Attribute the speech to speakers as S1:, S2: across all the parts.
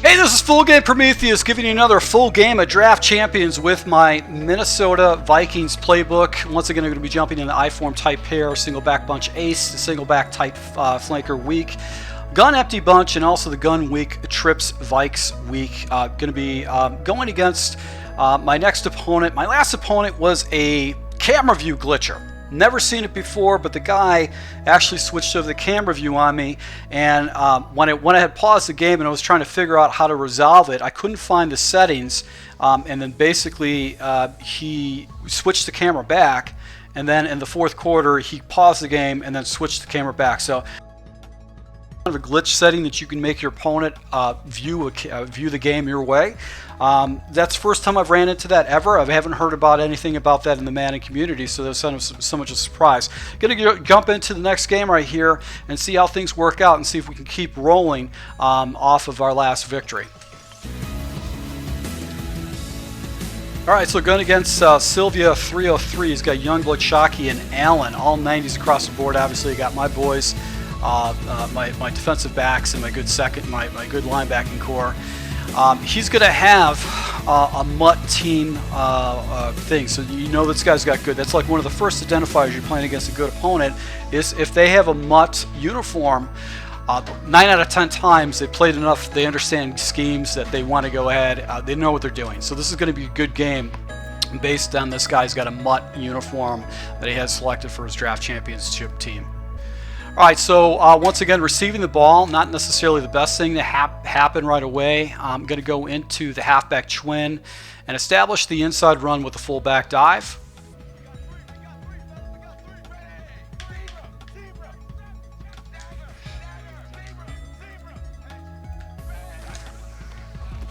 S1: Hey, this is Full Game Prometheus giving you another full game of Draft Champions with my Minnesota Vikings playbook. Once again, I'm going to be jumping in the I-form type pair, single back bunch ace, single back type flanker weak, gun empty bunch, and also the gun weak trips Vikes weak. Going to be going against my next opponent. My last opponent was a camera view glitcher. Never seen it before, but the guy actually switched over the camera view on me, and when I had paused the game and I was trying to figure out how to resolve it, I couldn't find the settings, and then basically he switched the camera back, and then in the fourth quarter he paused the game and then switched the camera back. So kind of a glitch setting that you can make your opponent view the game your way. That's the first time I've ran into that ever. I haven't heard about anything about that in the Madden community, so that's so much a surprise. Gonna jump into the next game right here and see how things work out and see if we can keep rolling off of our last victory. Alright, so going against SILVA303. He's got Youngblood, Shockey, and Allen, all 90s across the board. Obviously, I got my boys, my defensive backs, and my good good linebacking core. He's going to have a mutt team thing, so you know this guy's got good. That's like one of the first identifiers you're playing against a good opponent, is if they have a mutt uniform. 9 out of 10 times they played enough, they understand schemes that they want to go ahead, they know what they're doing. So this is going to be a good game based on this guy's got a mutt uniform that he has selected for his draft championship team. Alright, so once again, receiving the ball, not necessarily the best thing to happen right away. I'm going to go into the halfback twin and establish the inside run with the fullback dive.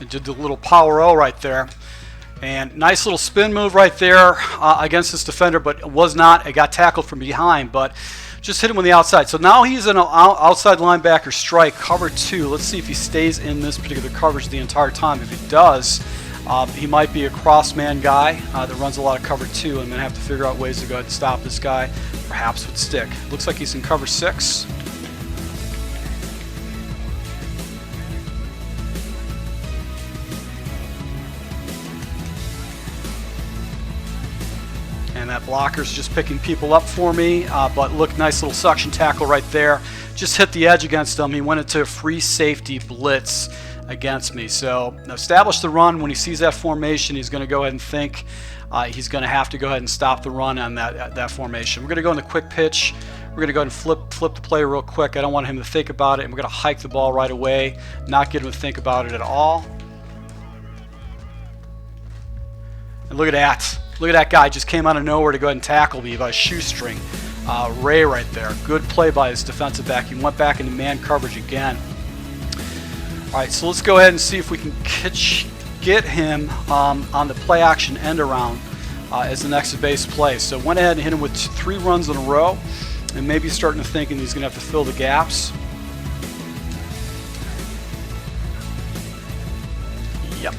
S1: And did the little power O right there. And nice little spin move right there against this defender, but it got tackled from behind, but just hit him on the outside. So now he's in an outside linebacker strike, cover 2. Let's see if he stays in this particular coverage the entire time. If he does, he might be a cross-man guy that runs a lot of cover 2. I'm going to have to figure out ways to go ahead and stop this guy, perhaps with stick. Looks like he's in cover 6. And that blocker's just picking people up for me, but look, nice little suction tackle right there. Just hit the edge against him. He went into a free safety blitz against me. So establish the run. When he sees that formation, he's going to go ahead and think he's going to have to go ahead and stop the run on that formation. We're going to go in the quick pitch. We're going to go ahead and flip the play real quick. I don't want him to think about it, and we're going to hike the ball right away, not get him to think about it at all. And look at that. Look at that guy, just came out of nowhere to go ahead and tackle me by a shoestring. Ray right there. Good play by his defensive back. He went back into man coverage again. Alright, so let's go ahead and see if we can get him on the play action end around as the next base play. So went ahead and hit him with 3 runs in a row, and maybe starting to think he's going to have to fill the gaps. Yep.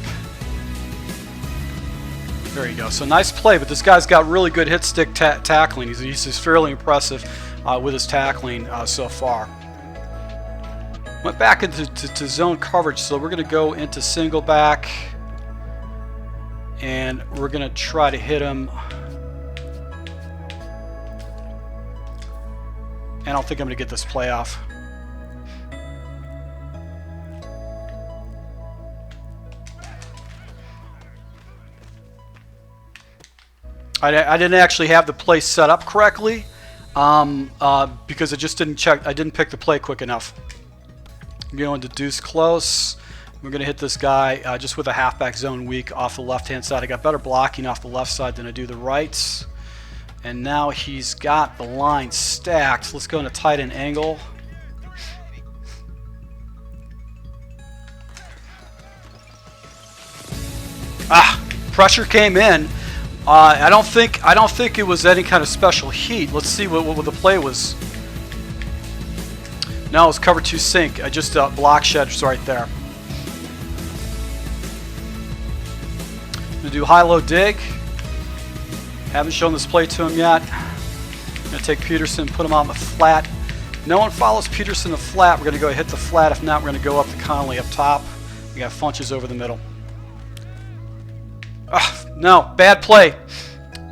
S1: There you go. So nice play, but this guy's got really good hit stick tackling. He's fairly impressive with his tackling so far. Went back into zone coverage, so we're going to go into single back, and we're going to try to hit him. And I don't think I'm going to get this play off. I didn't actually have the play set up correctly because I just didn't check. I didn't pick the play quick enough. I'm going to deuce close. We're going to hit this guy just with a halfback zone weak off the left-hand side. I got better blocking off the left side than I do the right. And now he's got the line stacked. Let's go into tight end angle. Pressure came in. I don't think it was any kind of special heat. Let's see what the play was. No, it was cover 2 sink. I just block sheds right there. Gonna do high-low dig. Haven't shown this play to him yet. Gonna take Peterson, put him on the flat. No one follows Peterson to flat. We're gonna go hit the flat. If not, we're gonna go up to Connolly up top. We got Funches over the middle. No, bad play.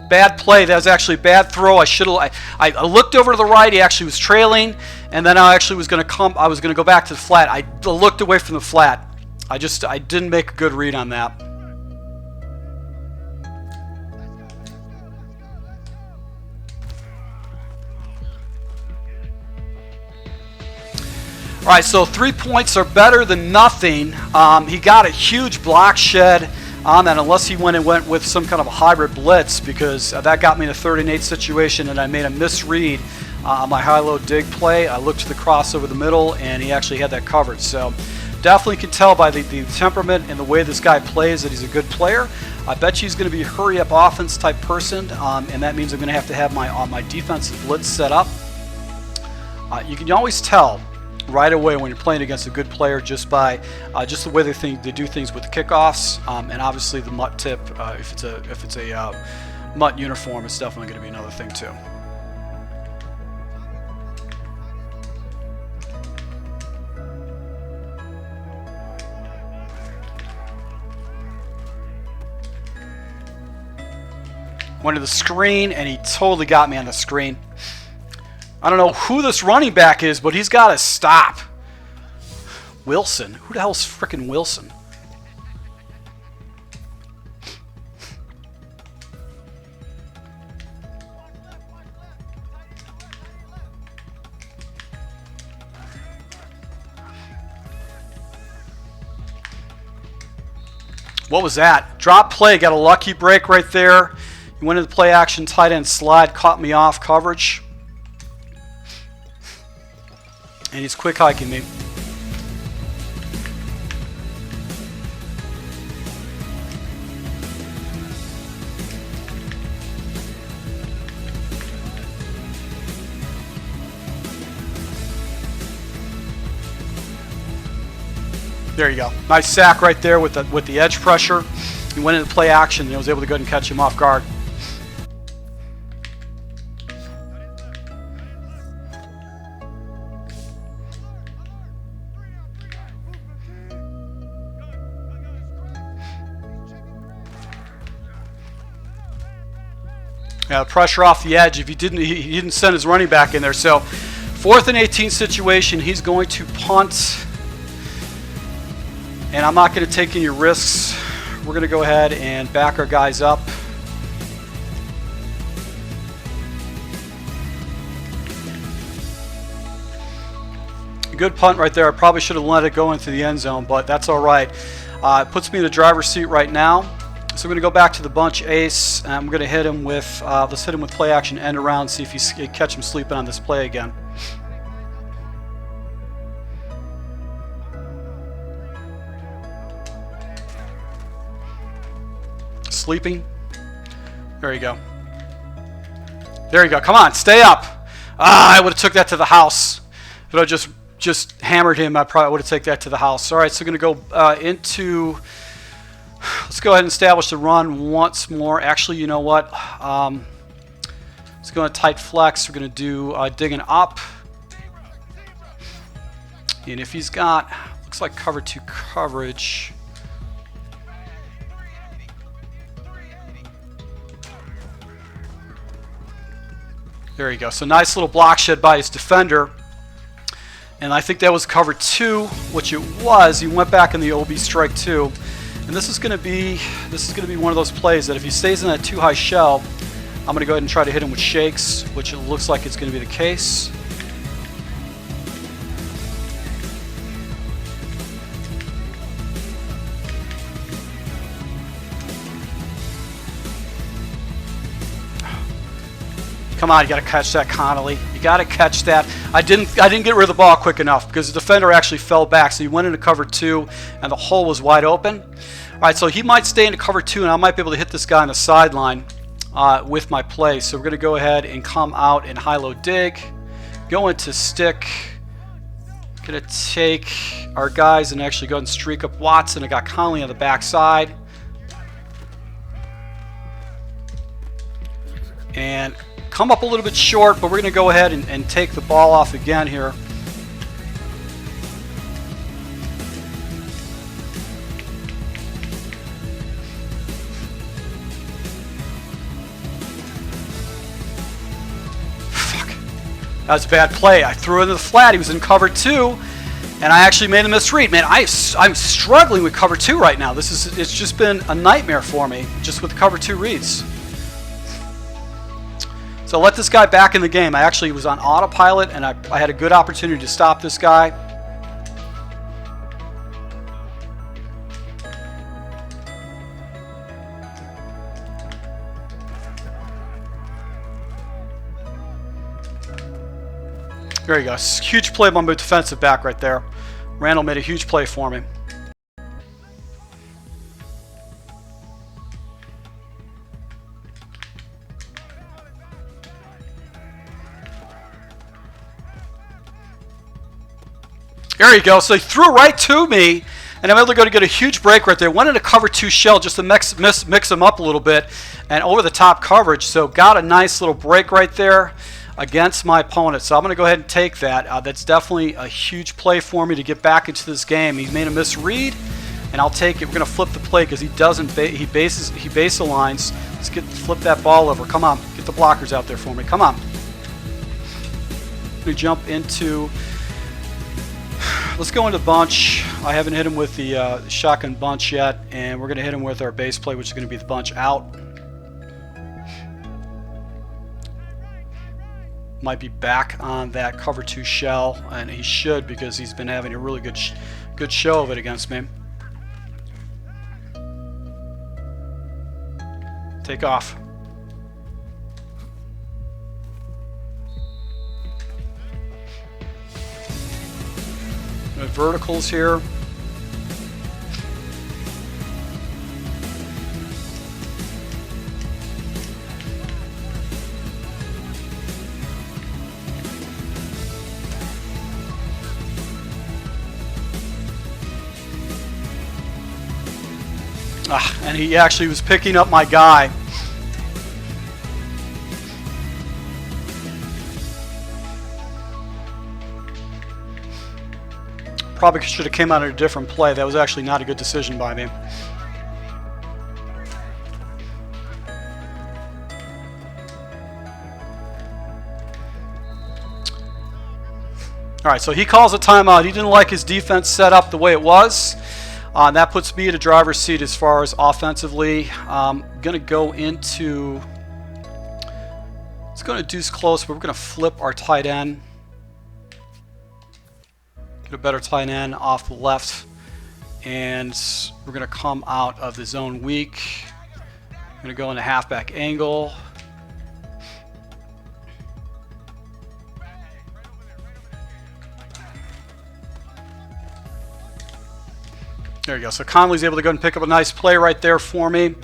S1: Bad play. That was actually a bad throw. I looked over to the right. He actually was trailing, and then I actually was going to go back to the flat. I looked away from the flat. I didn't make a good read on that. All right, so 3 points are better than nothing. He got a huge block shed on that, unless he went with some kind of a hybrid blitz, because that got me in a 3rd and 8 situation, and I made a misread on my high-low dig play. I looked to the cross over the middle, and he actually had that covered. So definitely can tell by the temperament and the way this guy plays that he's a good player. I bet you he's going to be a hurry-up offense type person, and that means I'm going to have my defensive blitz set up. You can always tell right away when you're playing against a good player just by just the way they do things with the kickoffs, and obviously the mutt tip. If it's a mutt uniform, it's definitely going to be another thing too. Went to the screen, and he totally got me on the screen. I don't know who this running back is, but he's got to stop. Wilson. Who the hell is frickin' Wilson? What was that? Drop play. Got a lucky break right there. He went into the play action tight end slide, caught me off coverage. And he's quick hiking me. There you go. Nice sack right there with the edge pressure. He went into play action and I was able to go ahead and catch him off guard. Yeah, pressure off the edge. If he didn't send his running back in there. So 4th and 18 situation, he's going to punt. And I'm not going to take any risks. We're going to go ahead and back our guys up. Good punt right there. I probably should have let it go into the end zone, but that's all right. It puts me in the driver's seat right now. So we're going to go back to the bunch ace, and we're going to hit him with, let's hit him with play action end around, see if he catch him sleeping on this play again. Sleeping. There you go. There you go. Come on, stay up. I would have took that to the house. If I just hammered him, I probably would have taken that to the house. All right, so we're going to go into. Let's go ahead and establish the run once more. Actually, you know what? Let's go into tight flex. We're going to do digging up. And if he's got, looks like cover 2 coverage. There you go. So nice little block shed by his defender. And I think that was cover 2, which it was. He went back in the OB strike 2. And this is going to be one of those plays that if he stays in that too high shell, I'm going to go ahead and try to hit him with shakes, which it looks like it's going to be the case. Come on, you got to catch that, Connolly. You got to catch that. I didn't get rid of the ball quick enough because the defender actually fell back, so he went into cover 2, and the hole was wide open. All right, so he might stay into cover 2, and I might be able to hit this guy on the sideline with my play. So we're going to go ahead and come out in high-low dig, go into stick. Going to take our guys and actually go ahead and streak up Watson. I got Connolly on the backside. And come up a little bit short, but we're going to go ahead and take the ball off again here. That was a bad play. I threw it into the flat. He was in cover 2, and I actually made a misread. Man, I'm struggling with cover 2 right now. It's just been a nightmare for me, just with the cover 2 reads. So I let this guy back in the game. I actually was on autopilot, and I had a good opportunity to stop this guy. There you go. Huge play by my defensive back right there. Randall made a huge play for me. There you go. So he threw right to me, and I'm able to get a huge break right there. Went into cover 2 shell just to mix him up a little bit, and over the top coverage. So got a nice little break right there against my opponent. So I'm going to go ahead and take that. That's definitely a huge play for me to get back into this game. He's made a misread, and I'll take it. We're going to flip the play because he doesn't. He base aligns. Let's flip that ball over. Come on, get the blockers out there for me. Come on. We jump into. Let's go into bunch. I haven't hit him with the shotgun bunch yet, and we're going to hit him with our base play, which is going to be the bunch out. Might be back on that cover 2 shell, and he should because he's been having a really good show of it against me. Take off. Verticals here. And he actually was picking up my guy. Probably should have came out of a different play. That was actually not a good decision by me. All right, so he calls a timeout. He didn't like his defense set up the way it was. That puts me in a driver's seat as far as offensively. I'm going to go into, it's going to deuce close, but we're going to flip our tight end. Get a better tight end off the left. And we're going to come out of the zone weak. I'm going to go into halfback angle. There you go. So Conley's able to go and pick up a nice play right there for me.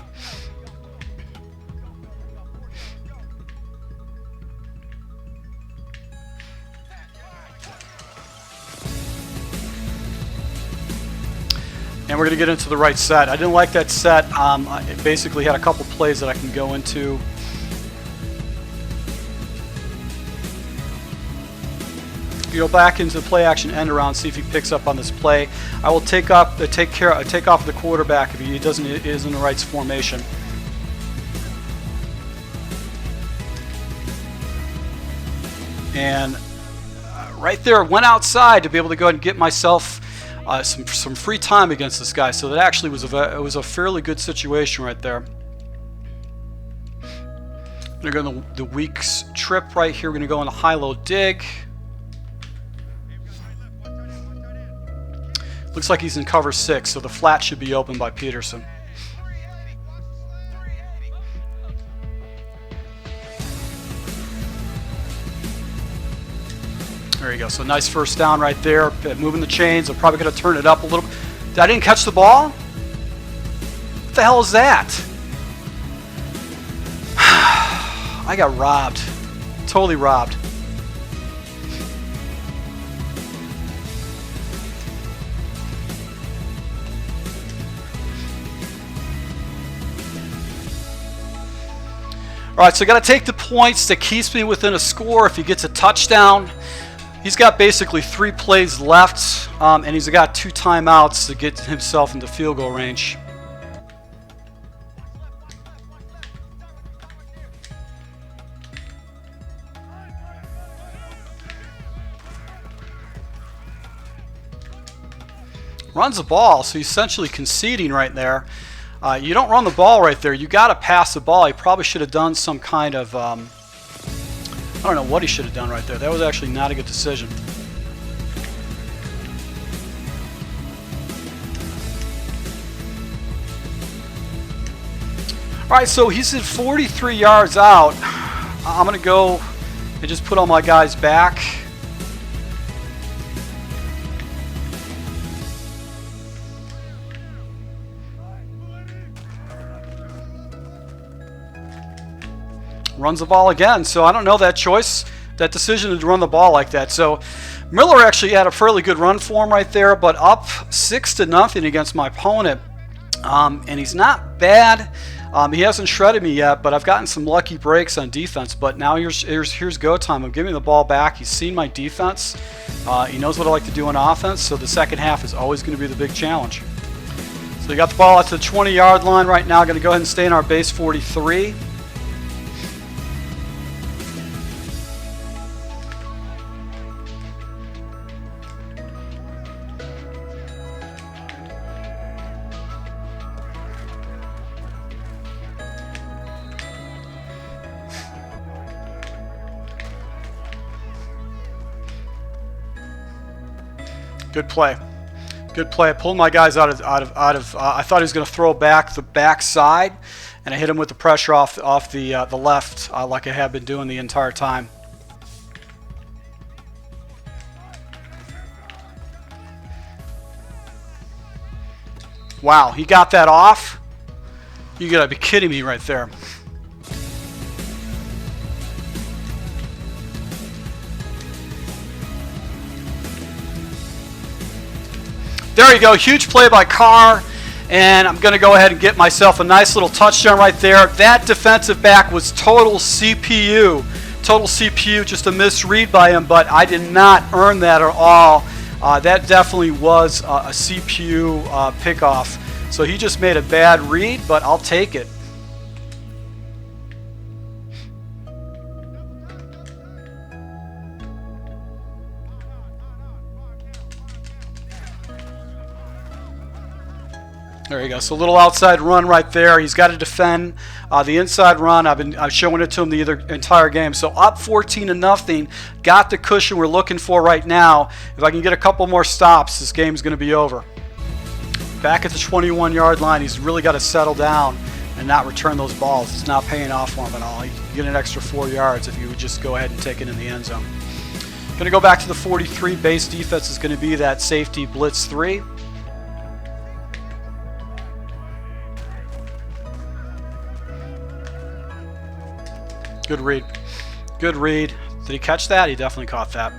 S1: And we're going to get into the right set. I didn't like that set. I basically had a couple plays that I can go into. Go back into the play action end around, see if he picks up on this off the quarterback if he is in the right formation. And right there, went outside to be able to go ahead and get myself some free time against this guy. So that actually was a fairly good situation right there. We're going to go in the weak's trip right here. We're going to go in the high-low dig. Looks like he's in cover 6, so the flat should be open by Peterson. There you go. So nice first down right there. Moving the chains. I'm probably going to turn it up a little. I didn't catch the ball? What the hell is that? I got robbed. Totally robbed. All right, so I got to take the points that keeps me within a score. If he gets a touchdown, he's got basically 3 plays left, and he's got 2 timeouts to get himself into field goal range. Runs the ball, so he's essentially conceding right there. You don't run the ball right there. You got to pass the ball. He probably should have done some kind of, I don't know what he should have done right there. That was actually not a good decision. All right, so he's at 43 yards out. I'm going to go and just put all my guys back. Runs the ball again, so I don't know that choice, that decision to run the ball like that. So Miller actually had a fairly good run for him right there, but up 6-0 against my opponent. And he's not bad. He hasn't shredded me yet, but I've gotten some lucky breaks on defense. But now here's go time. I'm giving the ball back. He's seen my defense. He knows what I like to do on offense, so the second half is always going to be the big challenge. So we got the ball at the 20-yard line right now. Going to go ahead and stay in our base 43. Good play. Good play. I pulled my guys out of I thought he was going to throw back the backside, and I hit him with the pressure off the left, like I have been doing the entire time. Wow, he got that off? You gotta be kidding me right there. There you go, huge play by Carr, and I'm going to go ahead and get myself a nice little touchdown right there. That defensive back was total CPU, just a misread by him, but I did not earn that at all. That definitely was a CPU pickoff. So he just made a bad read, but I'll take it. There you go. So a little outside run right there. He's got to defend the inside run. I've been showing it to him the entire game. So up 14-0. Got the cushion we're looking for right now. If I can get a couple more stops, this game's going to be over. Back at the 21-yard line, he's really got to settle down and not return those balls. It's not paying off for him at all. You get an extra 4 yards if you would just go ahead and take it in the end zone. Going to go back to the 43. Base defense is going to be that safety blitz 3. Good read. Good read. Did he catch that? He definitely caught that.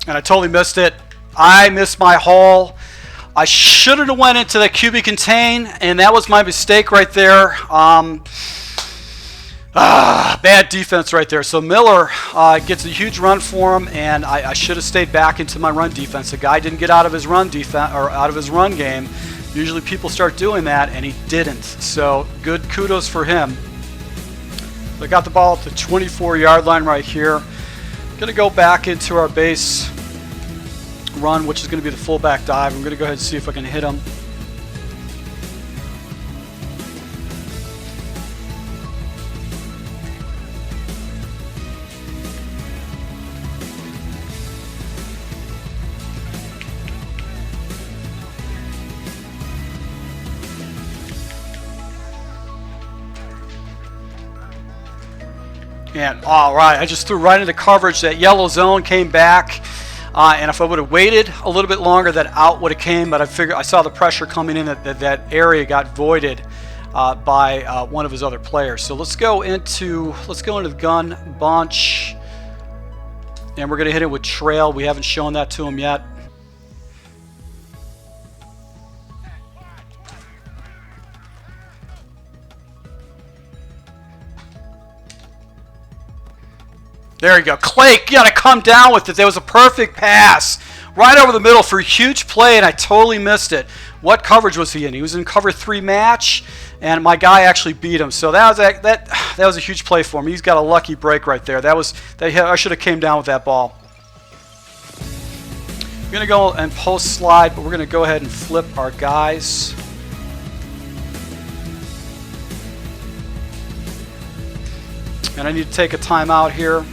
S1: And I totally missed it. I missed my hole. I shouldn't have went into the QB contain, and that was my mistake right there. Bad defense right there. So Miller gets a huge run for him, and I should have stayed back into my run defense. The guy didn't get out of his run defense or out of his run game. Usually people start doing that, and he didn't. So good kudos for him. I got the ball at the 24-yard line right here. Going to go back into our base run, which is going to be the fullback dive. I'm going to go ahead and see if I can hit him. And all right, I just threw right into coverage. That yellow zone came back. And if I would have waited a little bit longer, that out would have came. But I saw the pressure coming in. That area got voided by one of his other players. So let's go into the gun bunch, and we're going to hit it with trail. We haven't shown that to him yet. There you go. Clake, you got to come down with it. That was a perfect pass. Right over the middle for a huge play, and I totally missed it. What coverage was he in? He was in cover 3 match, and my guy actually beat him. So that was a huge play for him. He's got a lucky break right there. I should have came down with that ball. We're going to go and post slide, but we're going to go ahead and flip our guys. And I need to take a timeout here.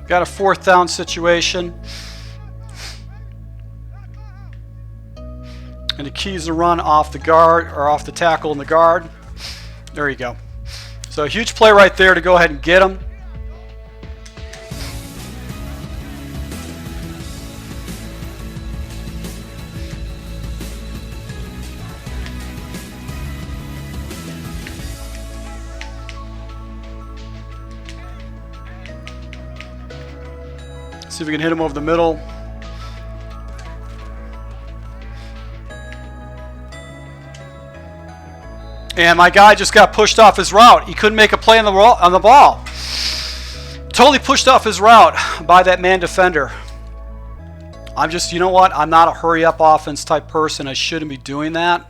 S1: Got a 4th down situation. And the key is to run off the guard, or off the tackle and the guard. There you go. So a huge play right there to go ahead and get him. See if we can hit him over the middle. And my guy just got pushed off his route. He couldn't make a play on the ball. Totally pushed off his route by that man defender. You know what? I'm not a hurry up offense type person. I shouldn't be doing that.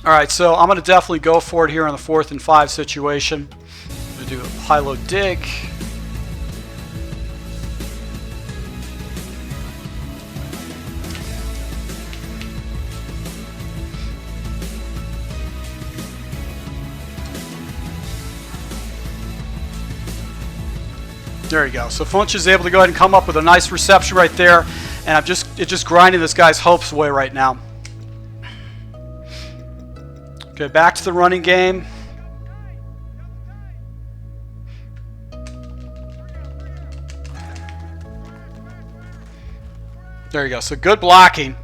S1: All right, so I'm going to definitely go for it here on the 4th and 5 situation. I'm going to do a high-low dig. There you go. So Funch is able to go ahead and come up with a nice reception right there, and it's just grinding this guy's hopes away right now. Okay, back to the running game. There you go. So good blocking.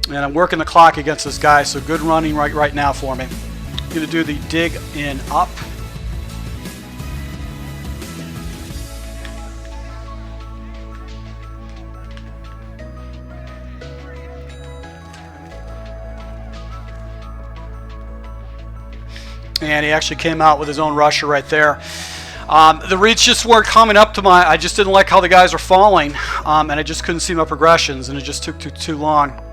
S1: And I'm working the clock against this guy, so good running right now for me. I'm going to do the dig in up. And he actually came out with his own rusher right there. The reads just weren't coming up to I just didn't like how the guys were falling, and I just couldn't see my progressions, and it just took too long.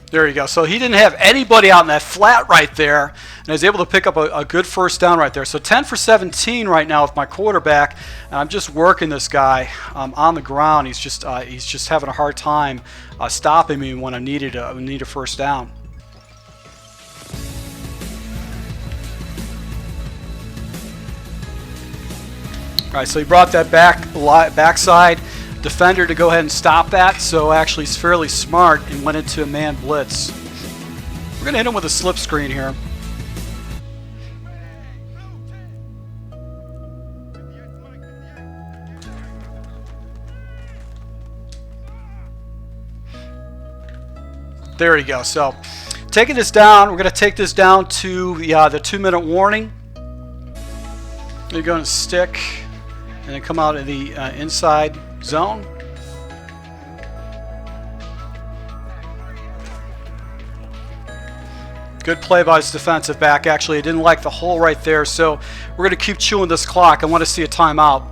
S1: There you go. So he didn't have anybody out in that flat right there, and I was able to pick up a good 1st down right there. So 10 for 17 right now with my quarterback, and I'm just working this guy on the ground. He's just having a hard time stopping me when I need a 1st down. All right, so he brought that backside defender to go ahead and stop that, so actually he's fairly smart and went into a man blitz. We're going to hit him with a slip screen here. There you go. So taking this down, we're going to take this down to the 2-minute warning. You're going to stick and then come out of the inside zone. Good play by his defensive back. Actually, I didn't like the hole right there, so we're going to keep chewing this clock. I want to see a timeout.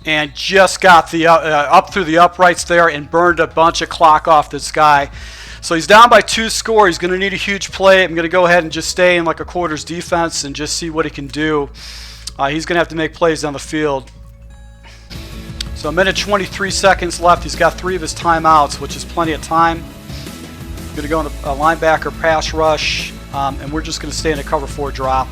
S1: And just got the up through the uprights there and burned a bunch of clock off this guy. So he's down by 2 score. He's going to need a huge play. I'm going to go ahead and just stay in like a quarters defense and just see what he can do. He's going to have to make plays down the field. So 1:23 seconds left. He's got 3 of his timeouts, which is plenty of time. Going to go in a linebacker pass rush, and we're just going to stay in a cover 4 drop.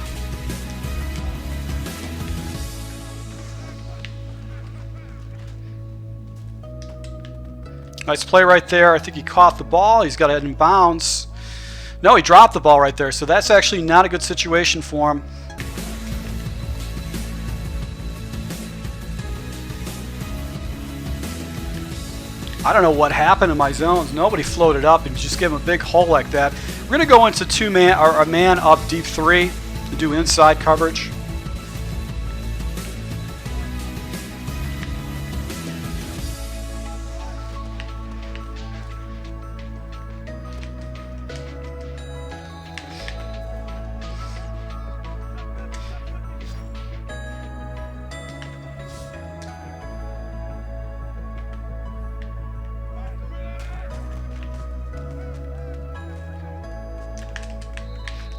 S1: Nice play right there. I think he caught the ball. He's got it in bounds. No, he dropped the ball right there, so that's actually not a good situation for him. I don't know what happened in my zones. Nobody floated up and just gave him a big hole like that. We're going to go into a man up deep 3 to do inside coverage.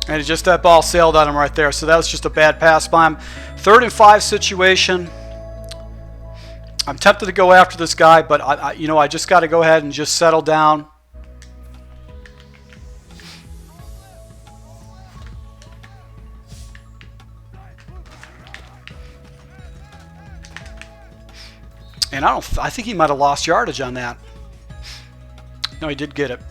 S1: And that ball sailed on him right there. So that was just a bad pass by him. 3rd and 5 situation. I'm tempted to go after this guy, but I just got to go ahead and just settle down. And I think he might have lost yardage on that. No, he did get it.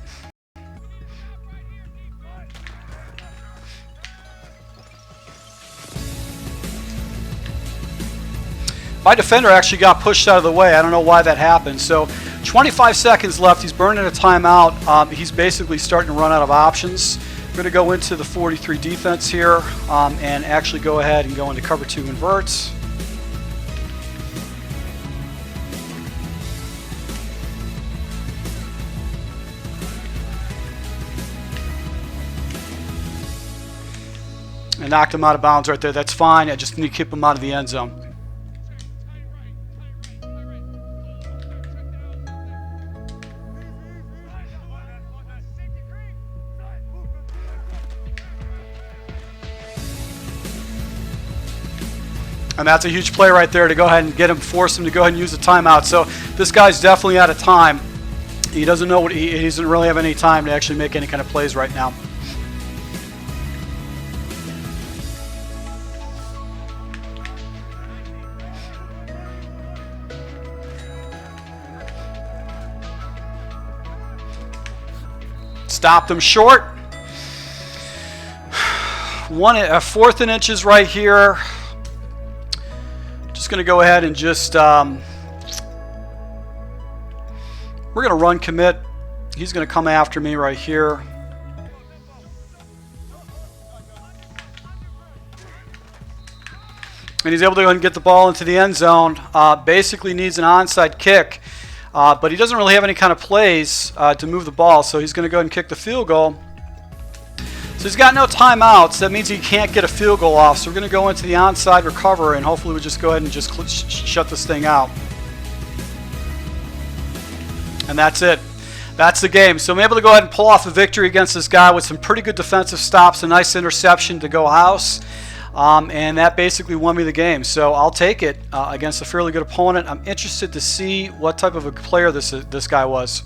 S1: My defender actually got pushed out of the way. I don't know why that happened. So 25 seconds left. He's burning a timeout. He's basically starting to run out of options. We're going to go into the 43 defense here and actually go ahead and go into cover 2 inverts. And knocked him out of bounds right there. That's fine. I just need to keep him out of the end zone. And that's a huge play right there to go ahead and force him to go ahead and use the timeout. So this guy's definitely out of time. He doesn't know he doesn't really have any time to actually make any kind of plays right now. Stopped him short. 4th and inches right here. Just going to go ahead and just we're going to run commit. He's going to come after me right here. And he's able to go ahead and get the ball into the end zone. Basically needs an onside kick, but he doesn't really have any kind of plays to move the ball, so he's going to go ahead and kick the field goal. So he's got no timeouts. That means he can't get a field goal off. So we're going to go into the onside recover, and hopefully we just go ahead and just shut this thing out. And that's it. That's the game. So I'm able to go ahead and pull off a victory against this guy with some pretty good defensive stops, a nice interception to go house. And that basically won me the game. So I'll take it against a fairly good opponent. I'm interested to see what type of a player this guy was.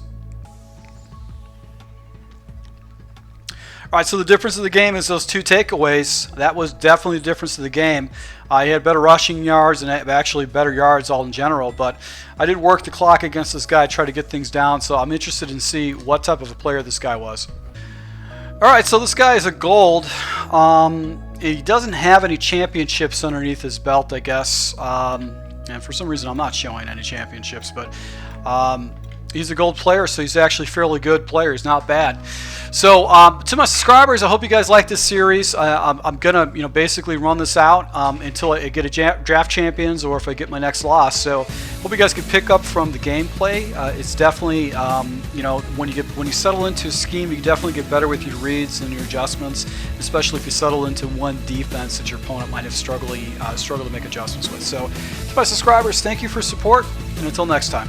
S1: All right, so the difference of the game is those 2 takeaways. That was definitely the difference of the game. He had better rushing yards and actually better yards all in general, but I did work the clock against this guy, try to get things down, so I'm interested in see what type of a player this guy was. All right, so this guy is a gold. He doesn't have any championships underneath his belt, I guess, and for some reason I'm not showing any championships, but he's a gold player, so he's actually a fairly good player. He's not bad. So to my subscribers, I hope you guys like this series. I'm gonna basically run this out until I get a draft champions or if I get my next loss. So hope you guys can pick up from the gameplay. It's definitely when you settle into a scheme, you definitely get better with your reads and your adjustments, especially if you settle into one defense that your opponent might have struggled to make adjustments with. So to my subscribers, thank you for support, and until next time.